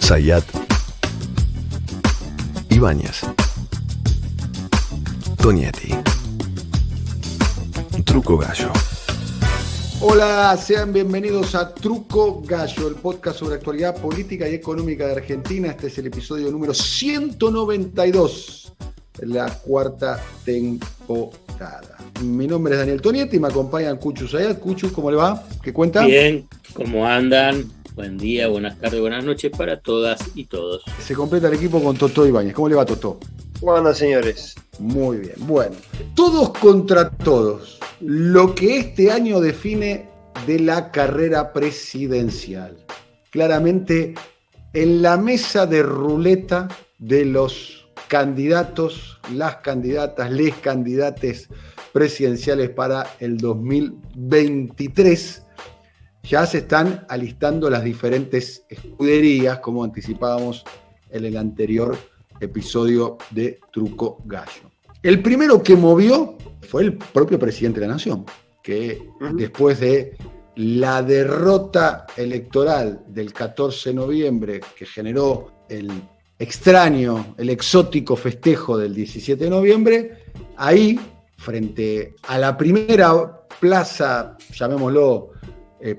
Zayat, Ibáñez, Tonietti, Truco Gallo. Hola, sean bienvenidos a Truco Gallo, el podcast sobre actualidad política y económica de Argentina. Este es el episodio número 192, la cuarta temporada. Mi nombre es Daniel Tonietti y me acompañan Cuchu Zayat. Cuchu, ¿cómo le va? ¿Qué cuenta? Bien, ¿cómo andan? Buen día, buenas tardes, buenas noches para todas y todos. Se completa el equipo con Totó Ibáñez. ¿Cómo le va, Totó? ¿Cómo andan, señores? Muy bien. Bueno, todos contra todos. Lo que este año define de la carrera presidencial. Claramente, en la mesa de ruleta de los candidatos, las candidatas, les candidates presidenciales para el 2023, ya se están alistando las diferentes escuderías, como anticipábamos en el anterior episodio de Truco Gallo. El primero que movió fue el propio presidente de la Nación, que después de la derrota electoral del 14 de noviembre, que generó el extraño, el exótico festejo del 17 de noviembre, ahí, frente a la primera plaza, llamémoslo,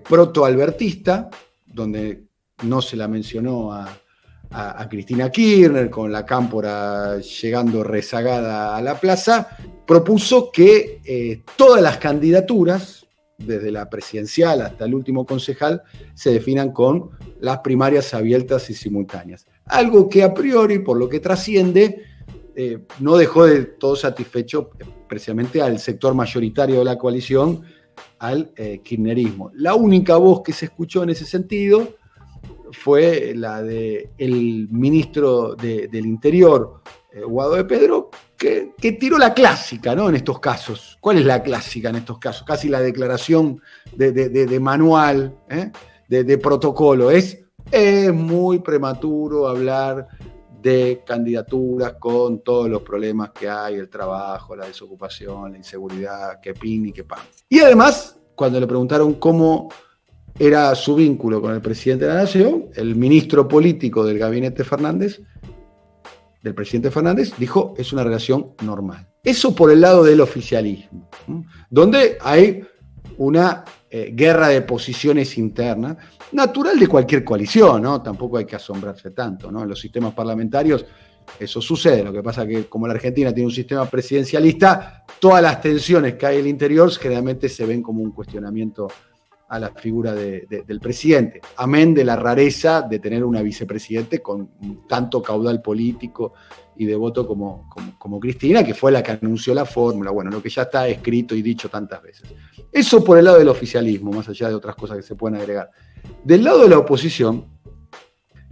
proto-albertista, donde no se la mencionó a Cristina Kirchner, con la cámpora llegando rezagada a la plaza, propuso que todas las candidaturas, desde la presidencial hasta el último concejal, se definan con las primarias abiertas y simultáneas. Algo que a priori, por lo que trasciende, no dejó de todo satisfecho precisamente al sector mayoritario de la coalición, al kirchnerismo. La única voz que se escuchó en ese sentido fue la del ministro del Interior, Guado de Pedro, que tiró la clásica, ¿no? En estos casos. ¿Cuál es la clásica en estos casos? Casi la declaración de manual, de protocolo. Es muy prematuro hablar de candidaturas con todos los problemas que hay, el trabajo, la desocupación, la inseguridad, que pin y que pan. Y además, cuando le preguntaron cómo era su vínculo con el presidente de la Nación, el ministro político del gabinete Fernández, del presidente Fernández, dijo, es una relación normal. Eso por el lado del oficialismo, donde hay una guerra de posiciones internas, natural de cualquier coalición, ¿no? Tampoco hay que asombrarse tanto, ¿no? En los sistemas parlamentarios eso sucede. Lo que pasa es que como la Argentina tiene un sistema presidencialista, todas las tensiones que hay en el interior generalmente se ven como un cuestionamiento a la figura del presidente, amén de la rareza de tener una vicepresidente con tanto caudal político y de voto como Cristina, que fue la que anunció la fórmula, bueno, lo que ya está escrito y dicho tantas veces. Eso por el lado del oficialismo, más allá de otras cosas que se pueden agregar. Del lado de la oposición,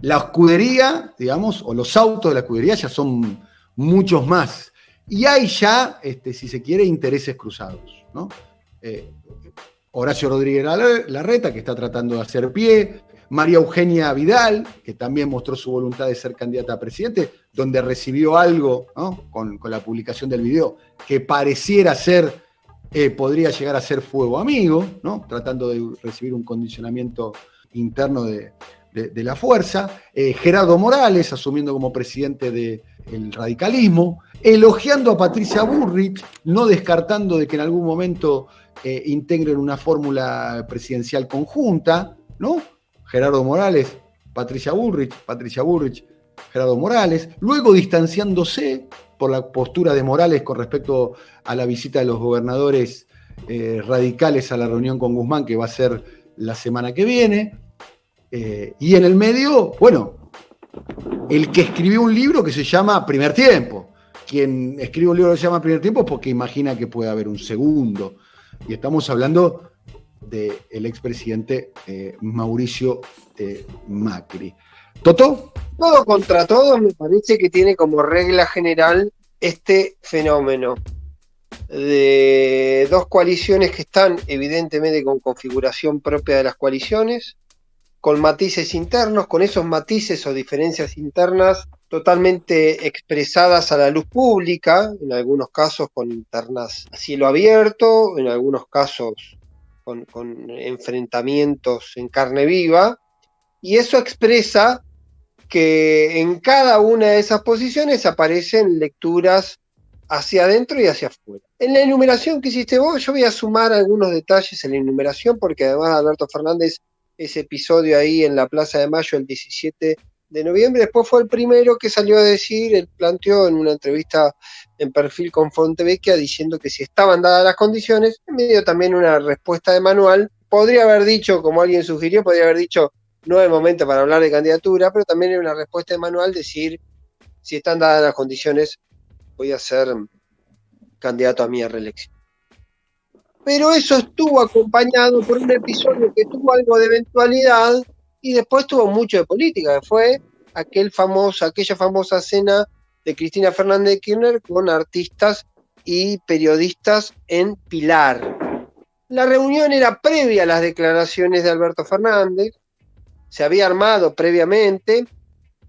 la escudería, digamos, o los autos de la escudería ya son muchos más, y hay ya, si se quiere, intereses cruzados, ¿no? Horacio Rodríguez Larreta, que está tratando de hacer pie, María Eugenia Vidal, que también mostró su voluntad de ser candidata a presidente, donde recibió algo, ¿no? con la publicación del video, que pareciera ser, podría llegar a ser fuego amigo, ¿no? Tratando de recibir un condicionamiento interno de la fuerza, Gerardo Morales, asumiendo como presidente del radicalismo, elogiando a Patricia Bullrich, no descartando de que en algún momento integren una fórmula presidencial conjunta, ¿no? Gerardo Morales, Patricia Bullrich, Gerardo Morales, luego distanciándose por la postura de Morales con respecto a la visita de los gobernadores radicales a la reunión con Guzmán, que va a ser la semana que viene, y en el medio, bueno, el que escribió un libro que se llama Primer Tiempo. Quien escribe un libro que se llama Primer Tiempo es porque imagina que puede haber un segundo. Y estamos hablando del expresidente Mauricio Macri. ¿Totó? Todo contra todo me parece que tiene como regla general este fenómeno de dos coaliciones que están evidentemente con configuración propia de las coaliciones, con matices internos, con esos matices o diferencias internas totalmente expresadas a la luz pública, en algunos casos con internas a cielo abierto, en algunos casos con enfrentamientos en carne viva, y eso expresa que en cada una de esas posiciones aparecen lecturas hacia adentro y hacia afuera. En la enumeración que hiciste vos, yo voy a sumar algunos detalles en la enumeración, porque además Alberto Fernández, ese episodio ahí en la Plaza de Mayo el 17 de noviembre, después fue el primero que salió a decir, él planteó en una entrevista en Perfil con Fontevecchia, diciendo que si estaban dadas las condiciones, en medio también una respuesta de manual, podría haber dicho, como alguien sugirió, podría haber dicho, no es momento para hablar de candidatura, pero también era una respuesta de manual decir, si están dadas las condiciones, voy a ser candidato a mi reelección. Pero eso estuvo acompañado por un episodio que tuvo algo de eventualidad y después tuvo mucho de política, que fue aquella famosa cena de Cristina Fernández de Kirchner con artistas y periodistas en Pilar. La reunión era previa a las declaraciones de Alberto Fernández, se había armado previamente,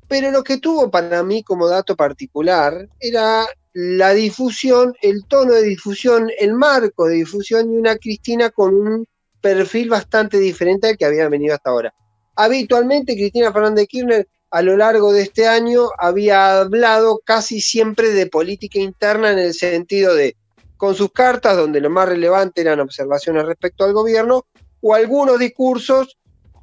pero lo que tuvo para mí como dato particular era la difusión, el tono de difusión, el marco de difusión y una Cristina con un perfil bastante diferente al que había venido hasta ahora. Habitualmente Cristina Fernández de Kirchner a lo largo de este año había hablado casi siempre de política interna en el sentido de, con sus cartas, donde lo más relevante eran observaciones respecto al gobierno, o algunos discursos,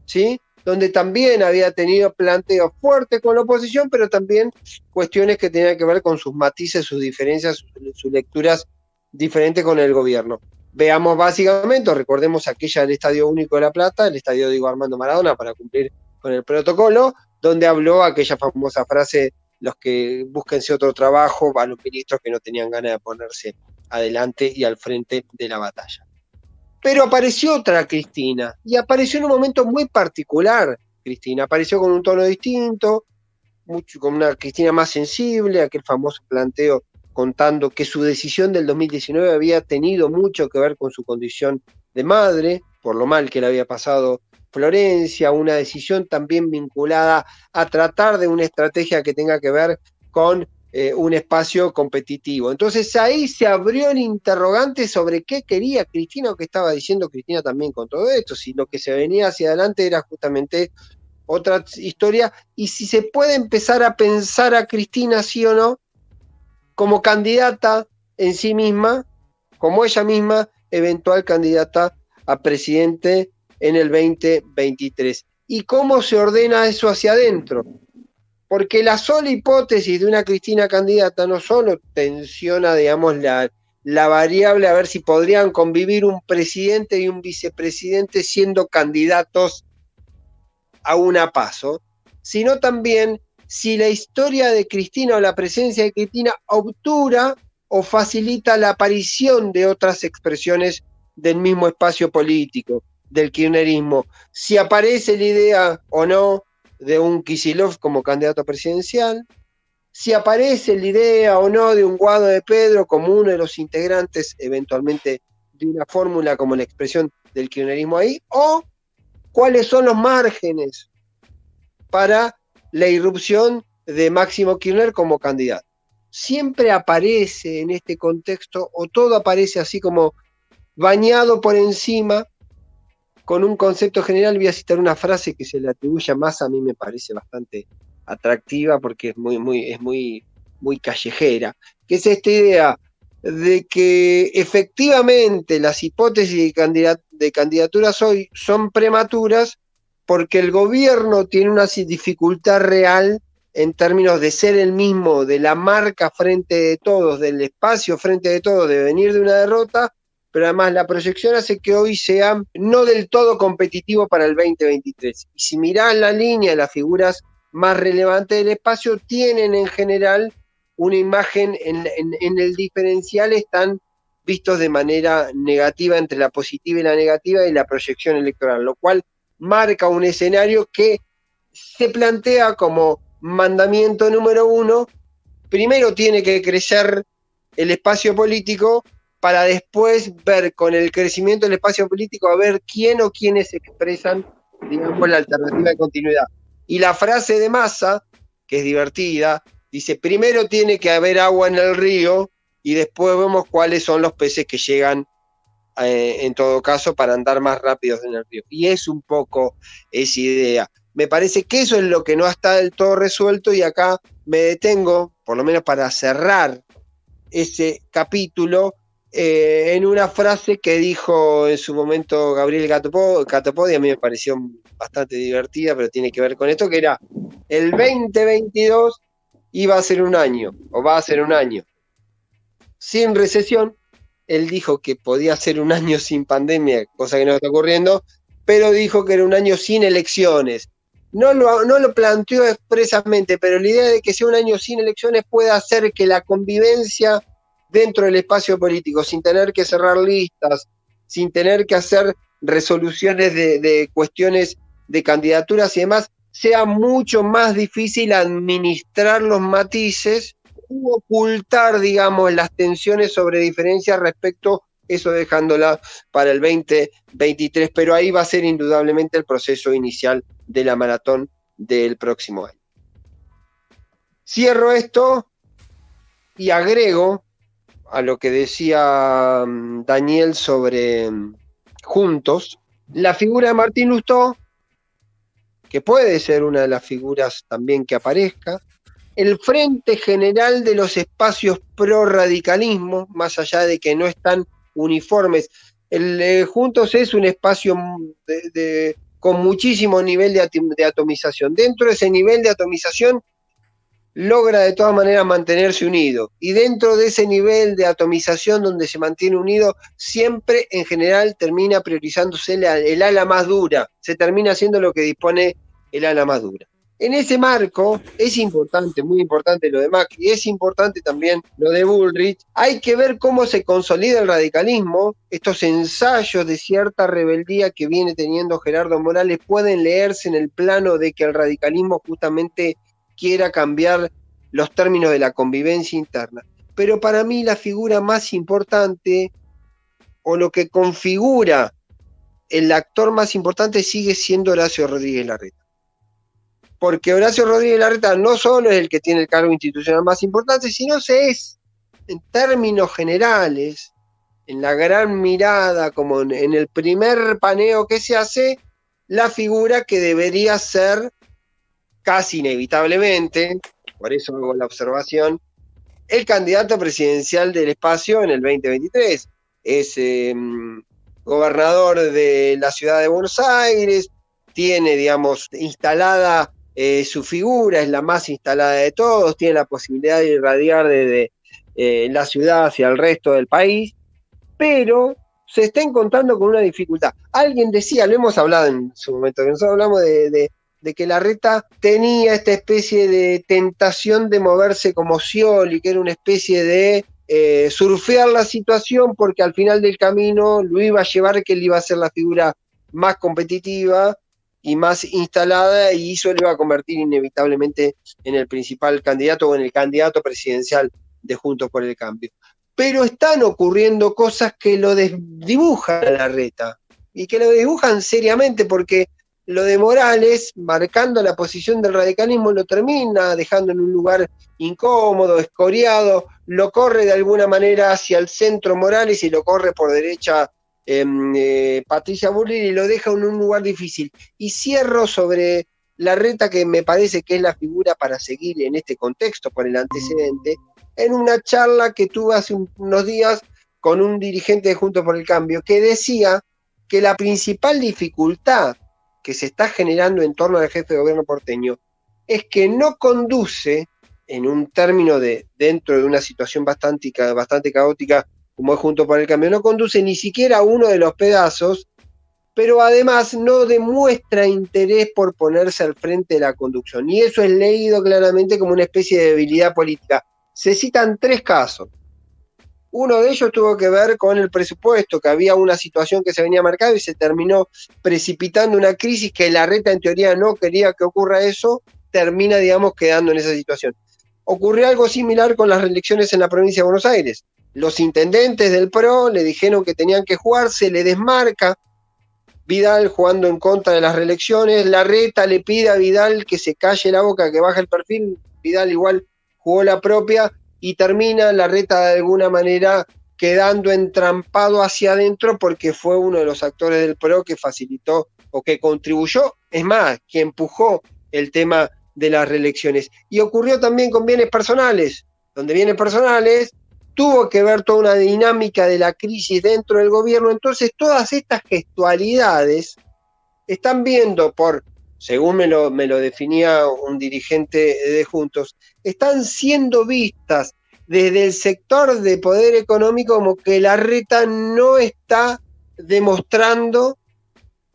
¿sí?, donde también había tenido planteos fuertes con la oposición, pero también cuestiones que tenían que ver con sus matices, sus diferencias, sus lecturas diferentes con el gobierno. Veamos básicamente, recordemos aquella del Estadio Único de La Plata, el Estadio Diego Armando Maradona, para cumplir con el protocolo, donde habló aquella famosa frase, los que búsquense otro trabajo, a los ministros que no tenían ganas de ponerse adelante y al frente de la batalla. Pero apareció otra Cristina, y apareció en un momento muy particular. Cristina apareció con un tono distinto, con una Cristina más sensible, aquel famoso planteo contando que su decisión del 2019 había tenido mucho que ver con su condición de madre, por lo mal que le había pasado Florencia, una decisión también vinculada a tratar de una estrategia que tenga que ver con un espacio competitivo. Entonces ahí se abrió el interrogante sobre qué quería Cristina o qué estaba diciendo Cristina también con todo esto, si lo que se venía hacia adelante era justamente otra historia, y si se puede empezar a pensar a Cristina, sí o no, como candidata en sí misma, como ella misma, eventual candidata a presidente en el 2023. ¿Y cómo se ordena eso hacia adentro? Porque la sola hipótesis de una Cristina candidata no solo tensiona, digamos, la variable a ver si podrían convivir un presidente y un vicepresidente siendo candidatos a una paso, sino también si la historia de Cristina o la presencia de Cristina obtura o facilita la aparición de otras expresiones del mismo espacio político, del kirchnerismo, si aparece la idea o no de un Kicillof como candidato presidencial, si aparece la idea o no de un Guado de Pedro como uno de los integrantes eventualmente de una fórmula como la expresión del kirchnerismo ahí, o cuáles son los márgenes para la irrupción de Máximo Kirchner como candidato. Siempre aparece en este contexto, o todo aparece así como bañado por encima, con un concepto general. Voy a citar una frase que se le atribuye a Massa, a mí me parece bastante atractiva porque es muy callejera, que es esta idea de que efectivamente las hipótesis de candidaturas hoy son prematuras porque el gobierno tiene una dificultad real en términos de ser el mismo, de la marca frente de todos, del espacio frente de todos, de venir de una derrota, pero además la proyección hace que hoy sea no del todo competitivo para el 2023. Y si mirás la línea, las figuras más relevantes del espacio tienen en general una imagen en el diferencial, están vistos de manera negativa entre la positiva y la negativa y la proyección electoral, lo cual marca un escenario que se plantea como mandamiento número uno. Primero tiene que crecer el espacio político para después ver con el crecimiento del espacio político a ver quién o quiénes expresan, digamos, la alternativa de continuidad. Y la frase de Massa, que es divertida, dice, primero tiene que haber agua en el río y después vemos cuáles son los peces que llegan en todo caso para andar más rápidos en el río. Y es un poco esa idea. Me parece que eso es lo que no está del todo resuelto, y acá me detengo, por lo menos para cerrar ese capítulo, en una frase que dijo en su momento Gabriel Catopodi. A mí me pareció bastante divertida, pero tiene que ver con esto, que era: el 2022 iba a ser un año, o va a ser un año sin recesión. Él dijo que podía ser un año sin pandemia, cosa que no está ocurriendo, pero dijo que era un año sin elecciones. No lo planteó expresamente, pero la idea de que sea un año sin elecciones puede hacer que la convivencia dentro del espacio político, sin tener que cerrar listas, sin tener que hacer resoluciones de cuestiones de candidaturas y demás, sea mucho más difícil administrar los matices u ocultar, digamos, las tensiones sobre diferencias respecto, eso dejándola para el 2023, pero ahí va a ser indudablemente el proceso inicial de la maratón del próximo año. Cierro esto y agrego a lo que decía Daniel sobre Juntos, la figura de Martín Lustó, que puede ser una de las figuras también que aparezca, el Frente General de los Espacios Pro Radicalismo, más allá de que no están uniformes. El Juntos es un espacio con muchísimo nivel de atomización. Dentro de ese nivel de atomización logra de todas maneras mantenerse unido. Y dentro de ese nivel de atomización donde se mantiene unido, siempre en general termina priorizándose el ala más dura. Se termina haciendo lo que dispone el ala más dura. En ese marco es importante, muy importante lo de Macri, es importante también lo de Bullrich. Hay que ver cómo se consolida el radicalismo. Estos ensayos de cierta rebeldía que viene teniendo Gerardo Morales pueden leerse en el plano de que el radicalismo justamente quiera cambiar los términos de la convivencia interna. Pero para mí la figura más importante, o lo que configura el actor más importante, sigue siendo Horacio Rodríguez Larreta. Porque Horacio Rodríguez Larreta no solo es el que tiene el cargo institucional más importante, sino se es, en términos generales, en la gran mirada, como en el primer paneo que se hace, la figura que debería ser casi inevitablemente, por eso hago la observación, el candidato presidencial del espacio en el 2023. Es gobernador de la ciudad de Buenos Aires, tiene, digamos, instalada su figura, es la más instalada de todos, tiene la posibilidad de irradiar desde la ciudad hacia el resto del país, pero se está encontrando con una dificultad. Alguien decía, lo hemos hablado en su momento, que nosotros hablamos de que Larreta tenía esta especie de tentación de moverse como Scioli, que era una especie de surfear la situación, porque al final del camino lo iba a llevar que él iba a ser la figura más competitiva y más instalada, y eso lo iba a convertir inevitablemente en el principal candidato o en el candidato presidencial de Juntos por el Cambio. Pero están ocurriendo cosas que lo desdibujan a Larreta, y que lo dibujan seriamente, porque lo de Morales, marcando la posición del radicalismo, lo termina dejando en un lugar incómodo, escoriado, lo corre de alguna manera hacia el centro Morales y lo corre por derecha Patricia Bullrich, y lo deja en un lugar difícil. Y cierro sobre Larreta, que me parece que es la figura para seguir en este contexto por el antecedente, en una charla que tuve hace unos días con un dirigente de Juntos por el Cambio, que decía que la principal dificultad que se está generando en torno al jefe de gobierno porteño es que no conduce, en un término dentro de una situación bastante caótica como es Juntos por el Cambio, no conduce ni siquiera a uno de los pedazos, pero además no demuestra interés por ponerse al frente de la conducción, y eso es leído claramente como una especie de debilidad política. Se citan 3 casos. Uno de ellos tuvo que ver con el presupuesto, que había una situación que se venía marcada y se terminó precipitando una crisis que Larreta en teoría no quería que ocurra eso, termina, digamos, quedando en esa situación. Ocurrió algo similar con las reelecciones en la provincia de Buenos Aires. Los intendentes del PRO le dijeron que tenían que jugar, se le desmarca Vidal jugando en contra de las reelecciones, Larreta le pide a Vidal que se calle la boca, que baje el perfil, Vidal igual jugó la propia, y termina Larreta de alguna manera quedando entrampado hacia adentro, porque fue uno de los actores del PRO que facilitó o que contribuyó, es más, que empujó el tema de las reelecciones. Y ocurrió también con bienes personales, donde bienes personales tuvo que ver toda una dinámica de la crisis dentro del gobierno. Entonces todas estas gestualidades están viendo según me lo definía un dirigente de Juntos, están siendo vistas desde el sector de poder económico como que Larreta no está demostrando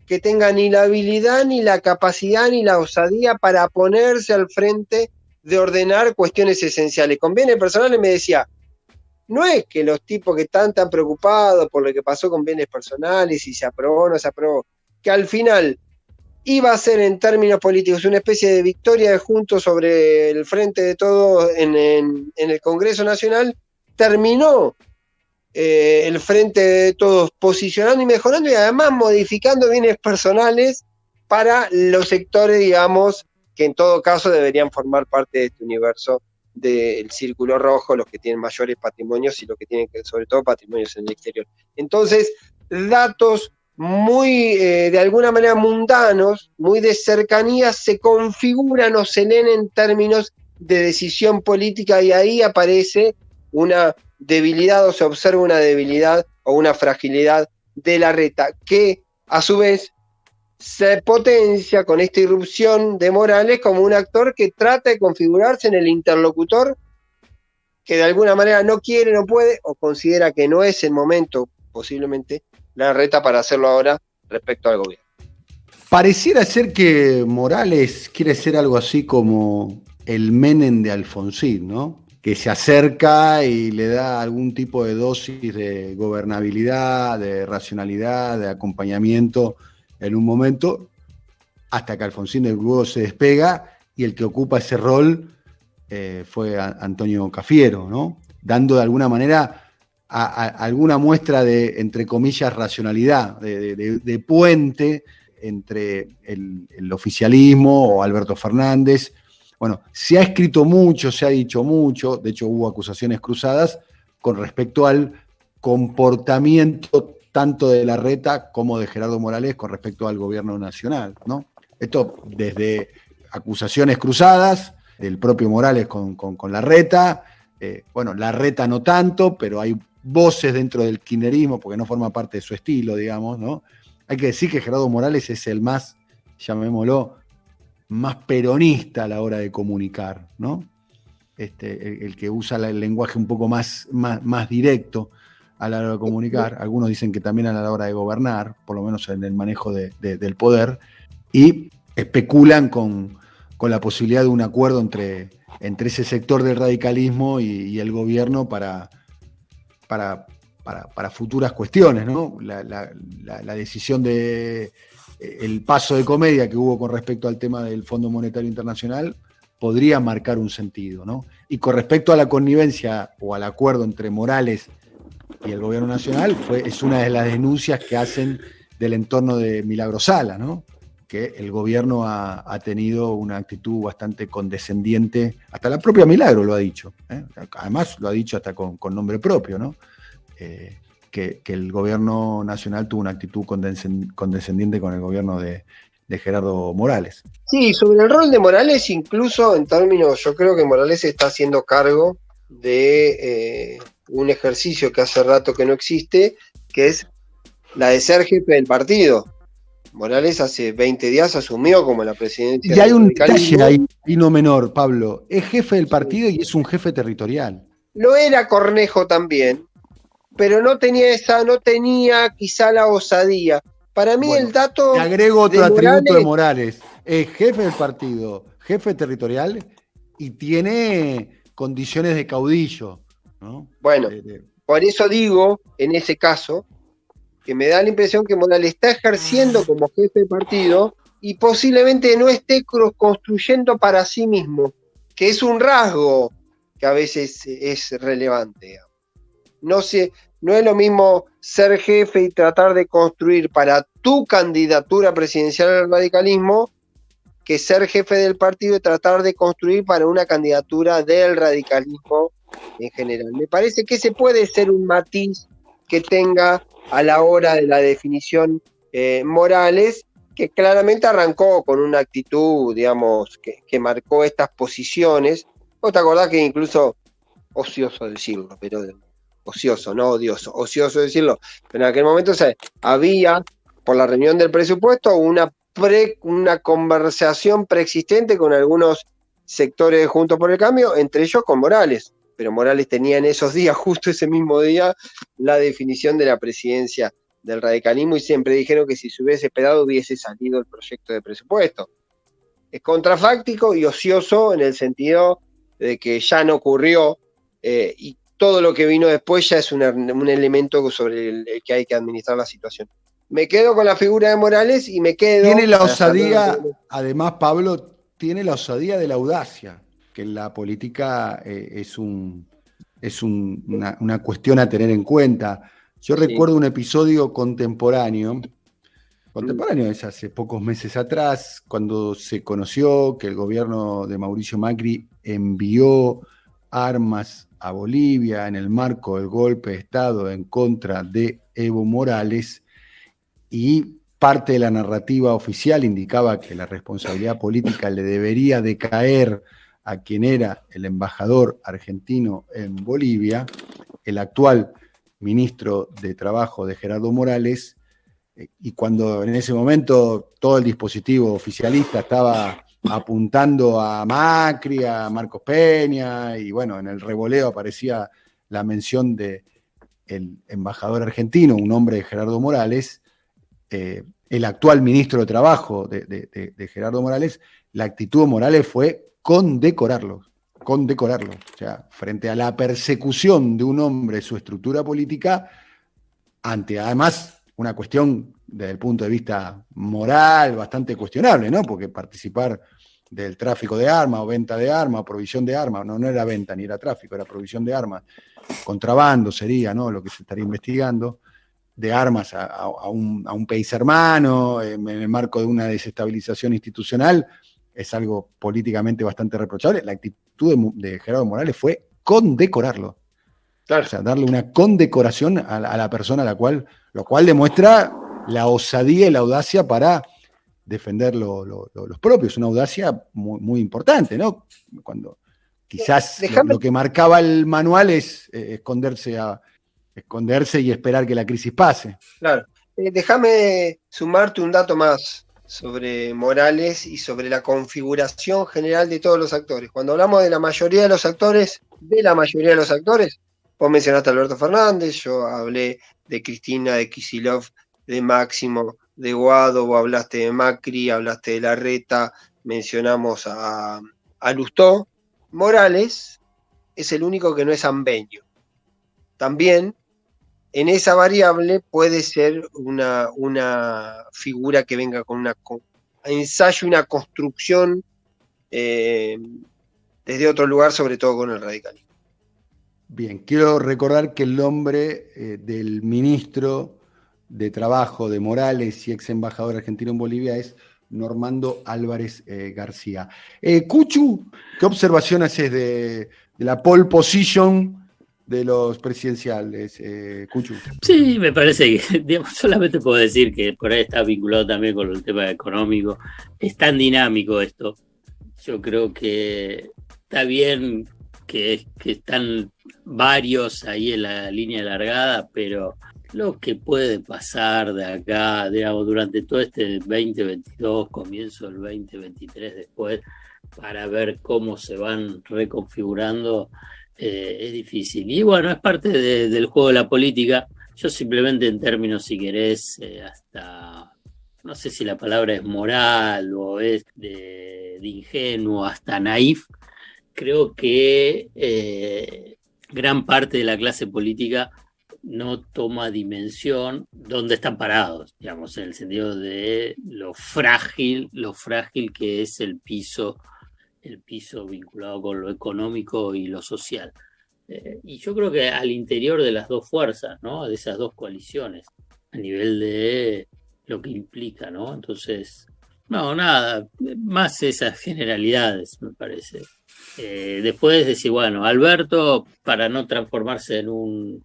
que tenga ni la habilidad, ni la capacidad, ni la osadía para ponerse al frente de ordenar cuestiones esenciales. Con bienes personales me decía, no es que los tipos que están tan preocupados por lo que pasó con bienes personales, si se aprobó o no se aprobó, que al final iba a ser en términos políticos una especie de victoria de Juntos sobre el Frente de Todos en el Congreso Nacional, terminó el Frente de Todos posicionando y mejorando y además modificando bienes personales para los sectores, digamos, que en todo caso deberían formar parte de este universo del círculo rojo, los que tienen mayores patrimonios y los que tienen, sobre todo, patrimonios en el exterior. Entonces, datos muy, de alguna manera, mundanos, muy de cercanía, se configuran o se leen en términos de decisión política y ahí aparece una debilidad o se observa una debilidad o una fragilidad de Larreta, que a su vez se potencia con esta irrupción de Morales como un actor que trata de configurarse en el interlocutor que de alguna manera no quiere, no puede o considera que no es el momento, posiblemente, Larreta para hacerlo ahora respecto al gobierno. Pareciera ser que Morales quiere ser algo así como el Menem de Alfonsín, ¿no? Que se acerca y le da algún tipo de dosis de gobernabilidad, de racionalidad, de acompañamiento en un momento, hasta que Alfonsín luego se despega y el que ocupa ese rol fue Antonio Cafiero, ¿no? Dando de alguna manera alguna muestra de, entre comillas, racionalidad, de puente entre el oficialismo o Alberto Fernández. Bueno, se ha escrito mucho, se ha dicho mucho, de hecho hubo acusaciones cruzadas con respecto al comportamiento tanto de Larreta como de Gerardo Morales con respecto al gobierno nacional, ¿no? Esto desde acusaciones cruzadas del propio Morales con Larreta, bueno, Larreta no tanto, pero hay voces dentro del kirchnerismo, porque no forma parte de su estilo, digamos, ¿no? Hay que decir que Gerardo Morales es el más, llamémoslo, más peronista a la hora de comunicar, ¿no? El que usa el lenguaje un poco más directo a la hora de comunicar. Algunos dicen que también a la hora de gobernar, por lo menos en el manejo del poder, y especulan con la posibilidad de un acuerdo entre ese sector del radicalismo y el gobierno para futuras cuestiones, ¿no? La decisión de el paso de comedia que hubo con respecto al tema del Fondo Monetario Internacional podría marcar un sentido, ¿no? Y con respecto a la connivencia o al acuerdo entre Morales y el gobierno nacional, es una de las denuncias que hacen del entorno de Milagro Sala, ¿no? Que el gobierno ha tenido una actitud bastante condescendiente, hasta la propia Milagro lo ha dicho, ¿eh? Además lo ha dicho hasta con nombre propio, ¿no? Que el gobierno nacional tuvo una actitud condescendiente con el gobierno de Gerardo Morales. Sí, sobre el rol de Morales, incluso en términos, yo creo que Morales está haciendo cargo de un ejercicio que hace rato que no existe, que es la de ser jefe del partido. Morales hace 20 días asumió como la presidencia. Y hay un detalle ahí no menor, Pablo. Es jefe del partido y es un jefe territorial. Lo era Cornejo también, pero no tenía quizá la osadía. Para mí el dato... Te agrego otro atributo de Morales. Es jefe del partido, jefe territorial y tiene condiciones de caudillo, ¿no? Bueno, por eso digo, en ese caso, que me da la impresión que Morales está ejerciendo como jefe de partido y posiblemente no esté construyendo para sí mismo, que es un rasgo que a veces es relevante. No es lo mismo ser jefe y tratar de construir para tu candidatura presidencial al radicalismo que ser jefe del partido y tratar de construir para una candidatura del radicalismo en general. Me parece que ese puede ser un matiz que tenga a la hora de la definición Morales, que claramente arrancó con una actitud, digamos, que marcó estas posiciones. ¿Vos te acordás que incluso, ocioso decirlo, pero ocioso, no odioso, ocioso decirlo, pero en aquel momento, o sea, había, por la reunión del presupuesto, una conversación preexistente con algunos sectores de Juntos por el Cambio, entre ellos con Morales, pero Morales tenía en esos días, justo ese mismo día, la definición de la presidencia del radicalismo y siempre dijeron que si se hubiese esperado hubiese salido el proyecto de presupuesto. Es contrafáctico y ocioso en el sentido de que ya no ocurrió y todo lo que vino después ya es un elemento sobre el que hay que administrar la situación. Me quedo con la figura de Morales y me quedo... Tiene la osadía, además Pablo, tiene la osadía de la audacia, que en la política es una cuestión a tener en cuenta. Yo recuerdo un episodio contemporáneo es hace pocos meses atrás, cuando se conoció que el gobierno de Mauricio Macri envió armas a Bolivia en el marco del golpe de Estado en contra de Evo Morales, y parte de la narrativa oficial indicaba que la responsabilidad política le debería de caer a quien era el embajador argentino en Bolivia, el actual ministro de Trabajo de Gerardo Morales, y cuando en ese momento todo el dispositivo oficialista estaba apuntando a Macri, a Marcos Peña, y bueno, en el revoleo aparecía la mención de el embajador argentino, un hombre de Gerardo Morales, el actual ministro de Trabajo de Gerardo Morales, la actitud de Morales fue condecorarlo. O sea, frente a la persecución de un hombre, su estructura política, ante además una cuestión desde el punto de vista moral bastante cuestionable, ¿no? Porque participar del tráfico de armas o venta de armas o provisión de armas, no era venta ni era tráfico, era provisión de armas, contrabando sería, ¿no?, lo que se estaría investigando, de armas a un país hermano, en el marco de una desestabilización institucional, es algo políticamente bastante reprochable. La actitud de Gerardo Morales fue condecorarlo. Claro. O sea, darle una condecoración a la persona a la cual, lo cual demuestra la osadía y la audacia para defender los propios, una audacia muy, muy importante, ¿no? Cuando quizás lo que marcaba el manual es esconderse y esperar que la crisis pase. Claro. Déjame sumarte un dato más sobre Morales y sobre la configuración general de todos los actores. Cuando hablamos de la mayoría de los actores, vos mencionaste a Alberto Fernández, yo hablé de Cristina, de Kicillof, de Máximo, de Guado, vos hablaste de Macri, hablaste de Larreta, mencionamos a Lustó. Morales es el único que no es ambeño. También en esa variable puede ser una figura que venga con una ensayo, una construcción desde otro lugar, sobre todo con el radicalismo. Bien, quiero recordar que el nombre del ministro de Trabajo de Morales y ex embajador argentino en Bolivia es Normando Álvarez García. Cuchu, ¿qué observación haces de la pole position de los presidenciales, Cuchu? Sí, me parece que, digamos, solamente puedo decir que por ahí está vinculado también con el tema económico. Es tan dinámico esto. Yo creo que está bien que están varios ahí en la línea largada, pero lo que puede pasar de acá, digamos, durante todo este 2022, comienzo del 2023 después, para ver cómo se van reconfigurando, es difícil. Y bueno, es parte del juego de la política. Yo simplemente en términos, si querés, hasta, no sé si la palabra es moral o es de ingenuo, hasta naif, creo que gran parte de la clase política no toma dimensión dónde están parados, digamos, en el sentido de lo frágil que es el piso vinculado con lo económico y lo social. Y yo creo que al interior de las dos fuerzas, ¿no?, de esas dos coaliciones, a nivel de lo que implica, ¿no? Entonces, no, nada, más esas generalidades, me parece. Después decir, bueno, Alberto, para no transformarse en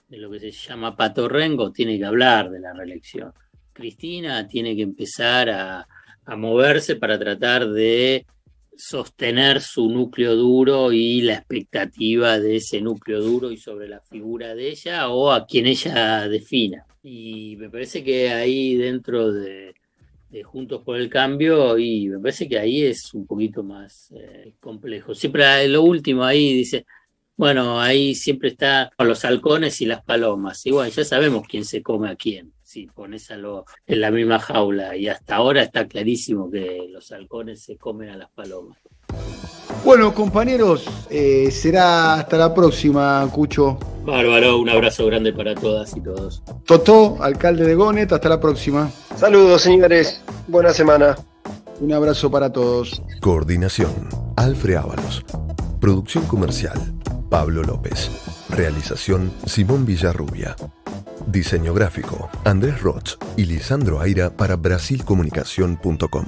lo que se llama patorrengo, tiene que hablar de la reelección. Cristina tiene que empezar a moverse para tratar de sostener su núcleo duro y la expectativa de ese núcleo duro y sobre la figura de ella o a quien ella defina. Y me parece que ahí dentro de Juntos por el Cambio, y me parece que ahí es un poquito más complejo. Siempre lo último ahí dice, bueno, ahí siempre está los halcones y las palomas. Y bueno, ya sabemos quién se come a quién. Si pones en la misma jaula, y hasta ahora está clarísimo que los halcones se comen a las palomas. Bueno, compañeros, será hasta la próxima, Cucho. Bárbaro, un abrazo grande para todas y todos. Totó, alcalde de Gonet, hasta la próxima. Saludos, señores. Buena semana. Un abrazo para todos. Coordinación, Alfred Ábalos. Producción comercial, Pablo López. Realización, Simón Villarrubia. Diseño gráfico, Andrés Roch y Lisandro Aira para brasilcomunicación.com.